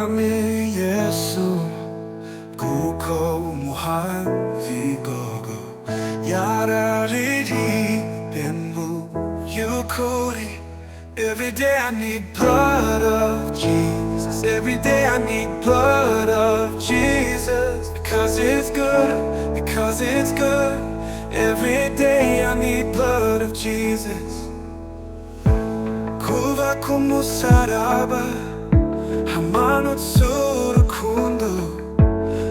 nami Yesu, kuko umuhan by-Gogo. Yarariri bemu yukuri. Every day I need blood of Jesus. Every day I need blood of Jesus. Because it's good, because it's good. Every day I need blood of Jesus. Kuva kumusaraba, hamanut surukundo.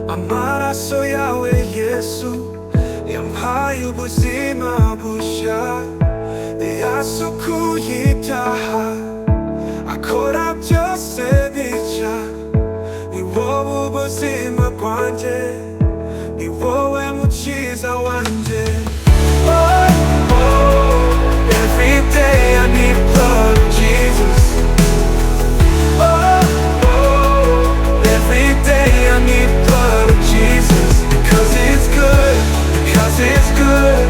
Amaraso yawe Yesu, yampaye ubuzima bushya. Yasukuye ibyaha, akora byose bishya. Ni wowe ubuzima bwanjye, ni wowe mukiza wanjye. Oh, oh, every day I need blood of Jesus. Oh, oh, every day I need blood of Jesus. Because it's good, because it's good.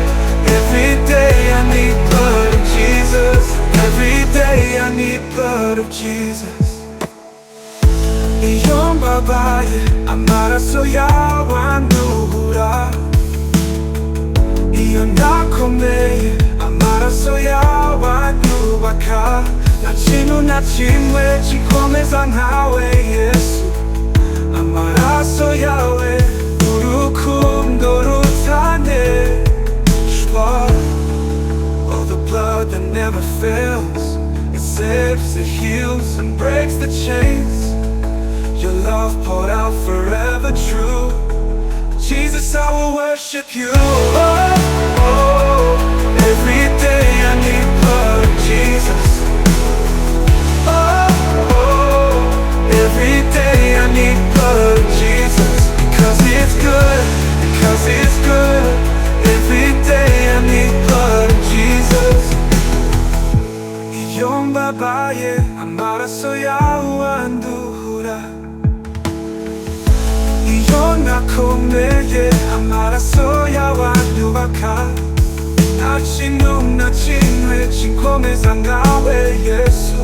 Every day I need blood of Jesus. Every day I need blood of Jesus. Iyong babae, amaraso yawe anduhura. Iyo nakomeye, amaraso yawe anyubaka. Nta kintu na kimwe gikomeza nkawe Yesu. Amaraso yawe, urukundo rutaneshwa. Oh, the blood that never fails. It saves, it heals, and breaks the chains. Your love poured out forever true. Jesus, I will worship you. Oh, oh, every day I need blood of Jesus. Oh, oh, every day I need blood of Jesus. Because it's good, because it's good. Every day I need blood of Jesus. Iyong babae, amaraso yawe anduhura. Iyo nakomeye, amaraso yawe anyubaka. Nta kintu na kimwe gikomeza nkawe Yesu.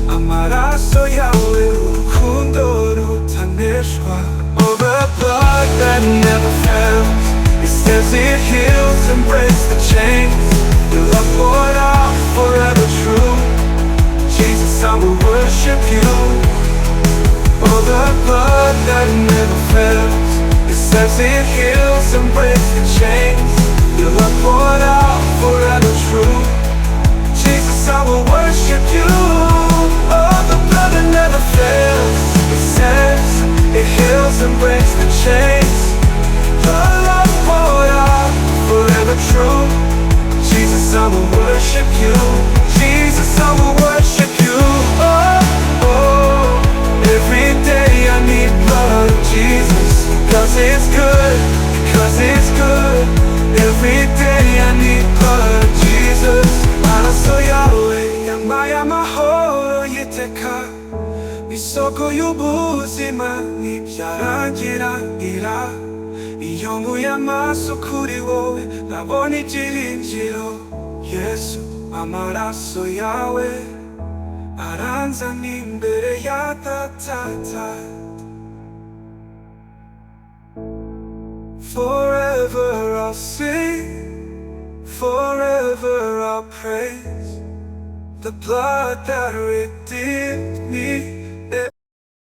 Amaraso yawe, urukundo rutaneshwa. Oh, the blood that never fails. It says it heals and breaks the chains. Your love poured out forever true. Jesus, I will worship you. Oh, the blood that never fails. It says it heals and breaks the chains. Your love poured out forever true. Jesus, I will worship you. Oh, the blood that never fails. It says it heals and breaks the chains. Your love poured out forever true. Jesus, I will worship you. Jesus, I will worship you. Oh, oh, every day I need blood of Jesus. Because it's good, because it's good. Every day I need blood of Jesus. Amaraso yawe yampaye amahoro y'iteka. Isoko y'ubuzima ntibyarangira. Iyo nkuye amaso kuri wowe, nabona ibyiringiro. Yesu, amaraso yawe aranzana imbere ya Data. Forever I'll sing, forever I'll praise the blood that redeemed me.